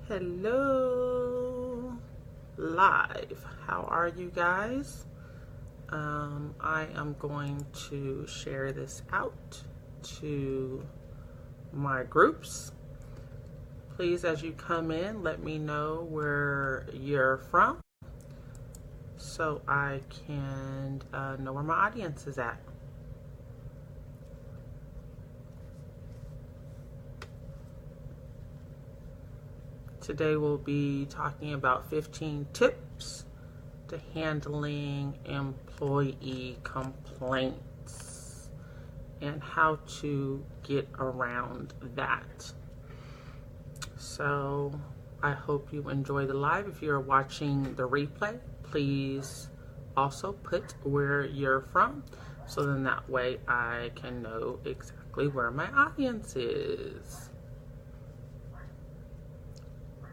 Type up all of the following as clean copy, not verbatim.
Hello, live. How are you guys? I am going to share this out to my groups. Please, as you come in, let me know where you're from so I can know where my audience is at. Today we'll be talking about 15 tips to handling employee complaints and how to get around that. So I hope you enjoy the live. If you're watching the replay, please also put where you're from, so then that way I can know exactly where my audience is.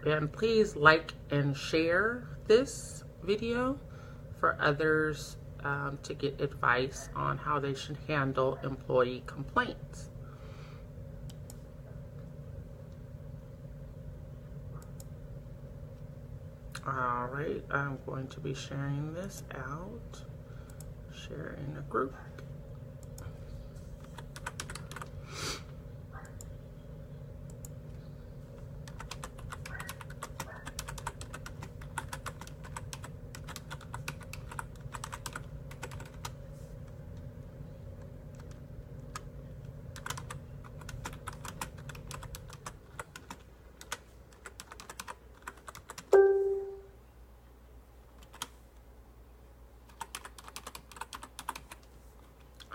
And please like and share this video for others to get advice on how they should handle employee complaints. All right, I'm going to be sharing this out, sharing a group.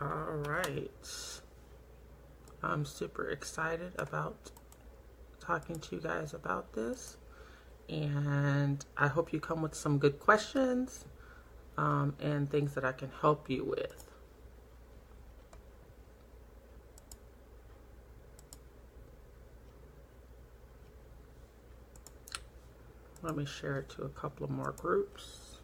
All right, I'm super excited about talking to you guys about this, and I hope you come with some good questions and things that I can help you with. Let me share it to a couple of more groups.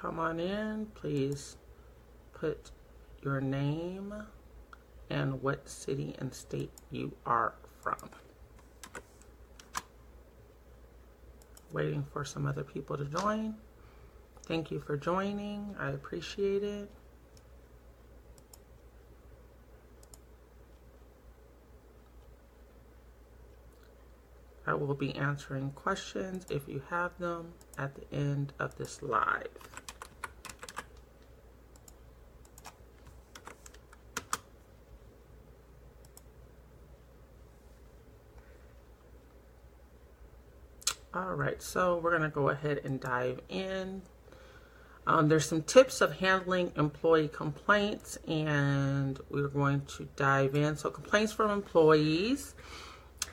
Come on in, please put your name and what city and state you are from. Waiting for some other people to join. Thank you for joining. I appreciate it. I will be answering questions if you have them at the end of this live. All right, so we're going to go ahead and dive in. There's some tips of handling employee complaints, and we're going to dive in. So complaints from employees.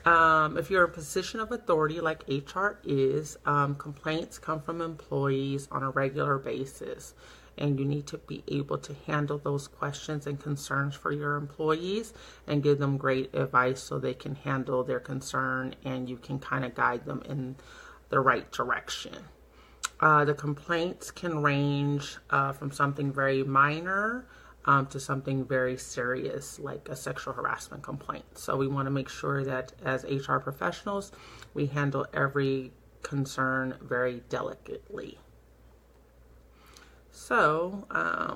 If you're in a position of authority like HR is, complaints come from employees on a regular basis, and you need to be able to handle those questions and concerns for your employees and give them great advice so they can handle their concern and you can kind of guide them in the right direction. The complaints can range from something very minor to something very serious, like a sexual harassment complaint. So we want to make sure that as HR professionals, we handle every concern very delicately. So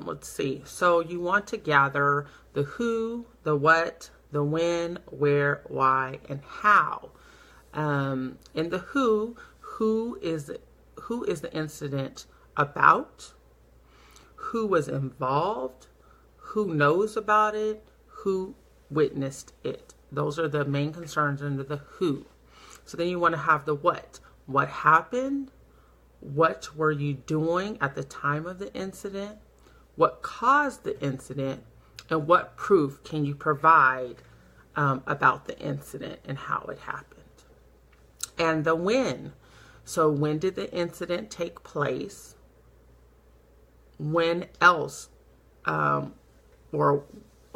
let's see. So you want to gather the who, the what, the when, where, why, and how. In the who is the incident about? Who was involved? Who knows about it? Who witnessed it? Those are the main concerns under the who. So then you want to have the what. What happened? What were you doing at the time of the incident? What caused the incident? And what proof can you provide about the incident and how it happened? And the when. So when did the incident take place? When else or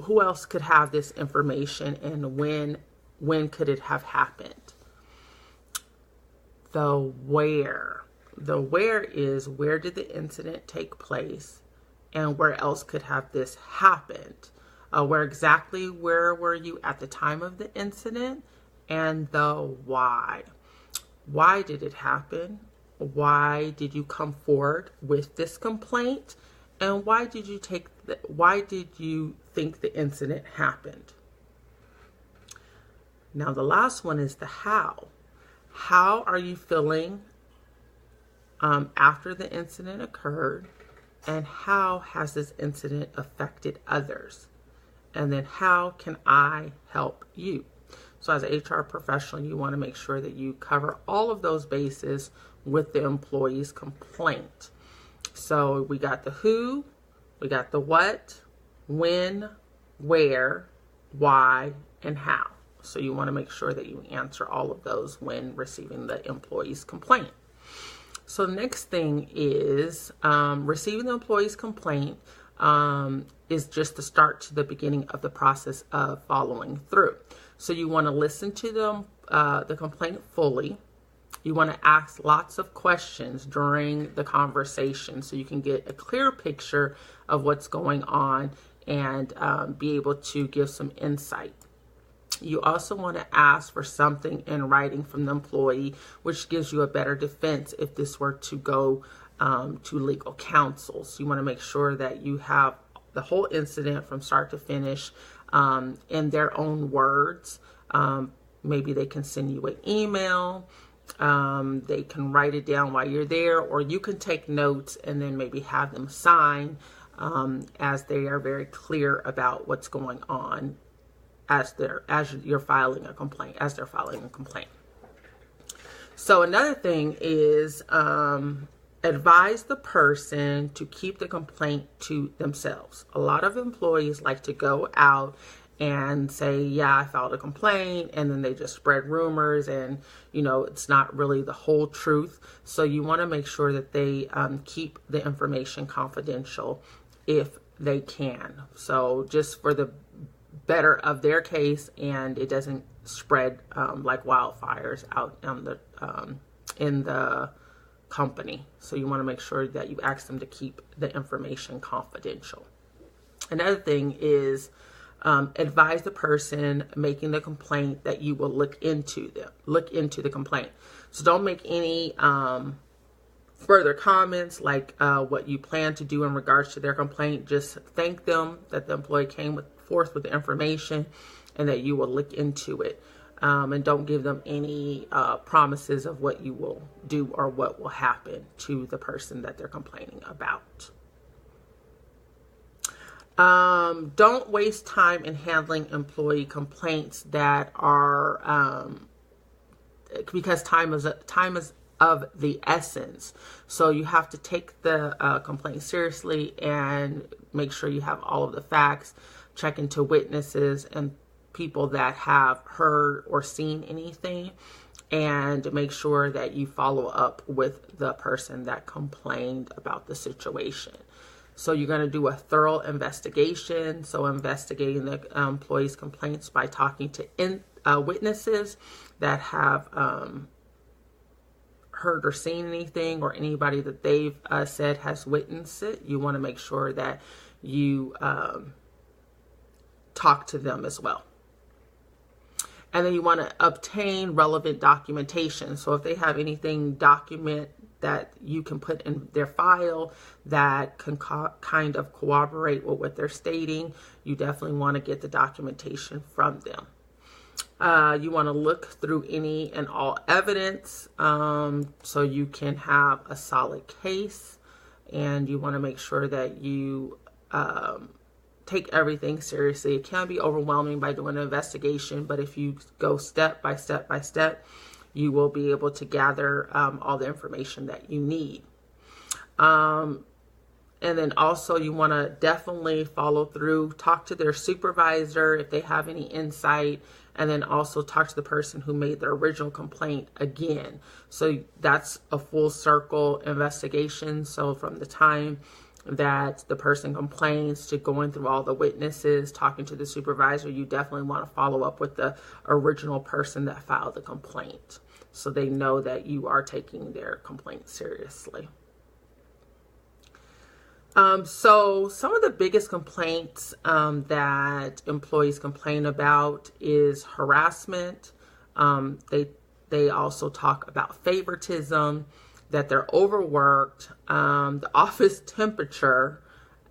who else could have this information, and when could it have happened? The where. The where is, where did the incident take place, and where else could have this happened? Where were you at the time of the incident, and the why. Why did it happen? Why did you come forward with this complaint? And why did you think the incident happened? Now the last one is the how. How are you feeling after the incident occurred? And how has this incident affected others? And then how can I help you? So as an HR professional, you want to make sure that you cover all of those bases with the employee's complaint. So we got the who, we got the what, when, where, why, and how. So you want to make sure that you answer all of those when receiving the employee's complaint. So the next thing is receiving the employee's complaint is just the start to the beginning of the process of following through. So you want to listen to the complaint fully. You want to ask lots of questions during the conversation so you can get a clear picture of what's going on and be able to give some insight. You also want to ask for something in writing from the employee, which gives you a better defense if this were to go to legal counsel. So you want to make sure that you have the whole incident from start to finish in their own words. Maybe they can send you an email. They can write it down while you're there, or you can take notes and then maybe have them sign as they are very clear about what's going on as you're filing a complaint, as they're filing a complaint. So another thing is advise the person to keep the complaint to themselves. A lot of employees like to go out and say, yeah, I filed a complaint, and then they just spread rumors, and it's not really the whole truth. So you want to make sure that they keep the information confidential if they can. So just for the better of their case, and it doesn't spread like wildfires out in the company. So you want to make sure that you ask them to keep the information confidential. Another thing is advise the person making the complaint that you will look into the complaint. So don't make any further comments like what you plan to do in regards to their complaint. Just thank them that the employee came forth with the information and that you will look into it. And don't give them any promises of what you will do or what will happen to the person that they're complaining about. Don't waste time in handling employee complaints that are because time is of the essence. So you have to take the complaint seriously and make sure you have all of the facts. Check into witnesses and people that have heard or seen anything, and make sure that you follow up with the person that complained about the situation. So you're going to do a thorough investigation. So investigating the employee's complaints by talking to witnesses that have heard or seen anything, or anybody that they've said has witnessed it. You want to make sure that you talk to them as well. And then you want to obtain relevant documentation. So if they have anything that you can put in their file that can kind of corroborate with what they're stating, you definitely want to get the documentation from them. You want to look through any and all evidence so you can have a solid case. And you want to make sure that you take everything seriously. It can be overwhelming by doing an investigation, but if you go step by step by step, you will be able to gather all the information that you need. And then also you want to definitely follow through, talk to their supervisor if they have any insight, and then also talk to the person who made the original complaint again. So that's a full circle investigation. So from the time that the person complains to going through all the witnesses, talking to the supervisor, you definitely want to follow up with the original person that filed the complaint so they know that you are taking their complaint seriously. So some of the biggest complaints that employees complain about is harassment. They also talk about favoritism, that they're overworked, the office temperature,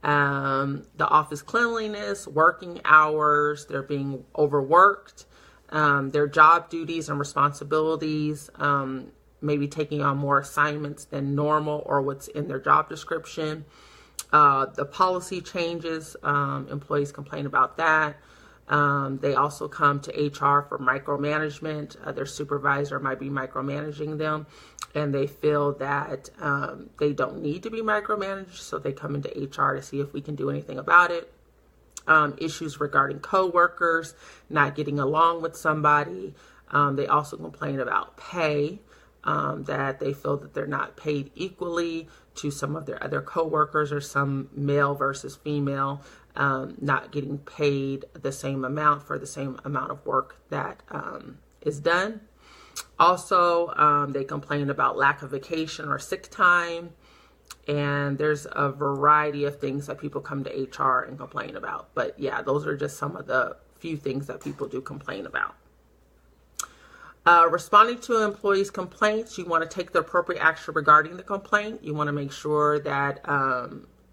the office cleanliness, working hours, they're being overworked, their job duties and responsibilities, maybe taking on more assignments than normal or what's in their job description. The policy changes, employees complain about that. They also come to HR for micromanagement. Their supervisor might be micromanaging them, and they feel that they don't need to be micromanaged, so they come into HR to see if we can do anything about it. Issues regarding coworkers, not getting along with somebody. They also complain about pay, that they feel that they're not paid equally to some of their other coworkers, or some male versus female, not getting paid the same amount for the same amount of work that is done. Also, they complain about lack of vacation or sick time. And there's a variety of things that people come to HR and complain about. But yeah, those are just some of the few things that people do complain about. Responding to employees' complaints, you want to take the appropriate action regarding the complaint. You want to make sure that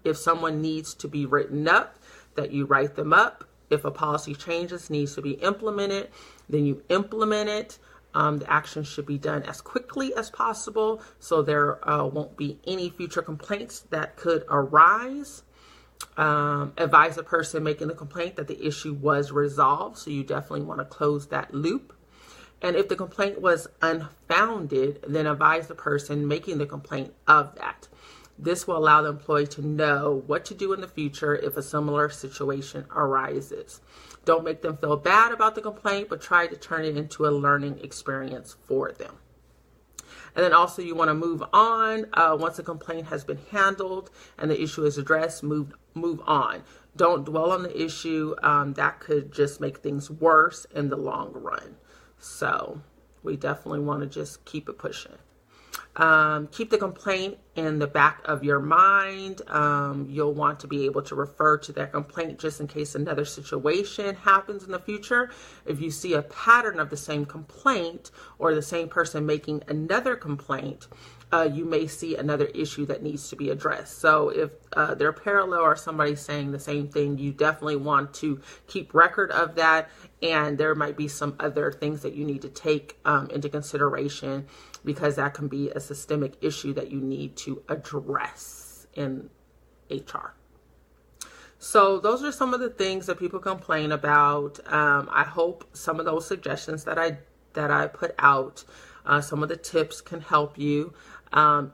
if someone needs to be written up, that you write them up. If a policy changes, needs to be implemented, then you implement it. The action should be done as quickly as possible so there won't be any future complaints that could arise. Advise the person making the complaint that the issue was resolved, so you definitely want to close that loop. And if the complaint was unfounded, then advise the person making the complaint of that. This will allow the employee to know what to do in the future if a similar situation arises. Don't make them feel bad about the complaint, but try to turn it into a learning experience for them. And then also you want to move on. Once a complaint has been handled and the issue is addressed, move on. Don't dwell on the issue. That could just make things worse in the long run. So we definitely want to just keep it pushing. Keep the complaint in the back of your mind. You'll want to be able to refer to that complaint just in case another situation happens in the future. If you see a pattern of the same complaint or the same person making another complaint, you may see another issue that needs to be addressed. So if they're parallel or somebody's saying the same thing, you definitely want to keep record of that. And there might be some other things that you need to take into consideration, because that can be a systemic issue that you need to address in HR. So those are some of the things that people complain about. I hope some of those suggestions that I put out, some of the tips can help you.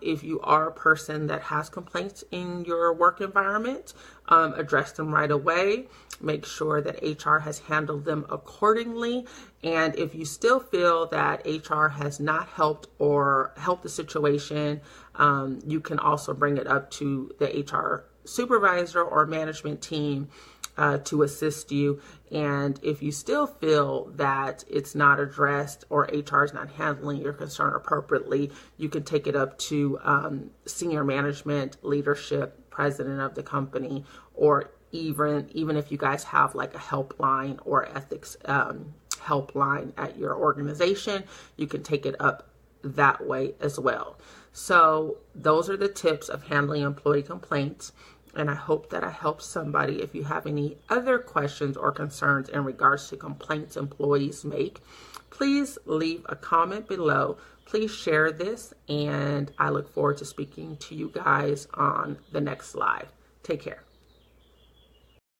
If you are a person that has complaints in your work environment, address them right away. Make sure that HR has handled them accordingly. And if you still feel that HR has not helped the situation, you can also bring it up to the HR supervisor or management team to assist you. And if you still feel that it's not addressed or HR is not handling your concern appropriately, you can take it up to senior management, leadership, president of the company, or even if you guys have like a helpline or ethics helpline at your organization, you can take it up that way as well. So those are the tips of handling employee complaints. And I hope that I helped somebody. If you have any other questions or concerns in regards to complaints employees make, please leave a comment below. Please share this, and I look forward to speaking to you guys on the next live. Take care.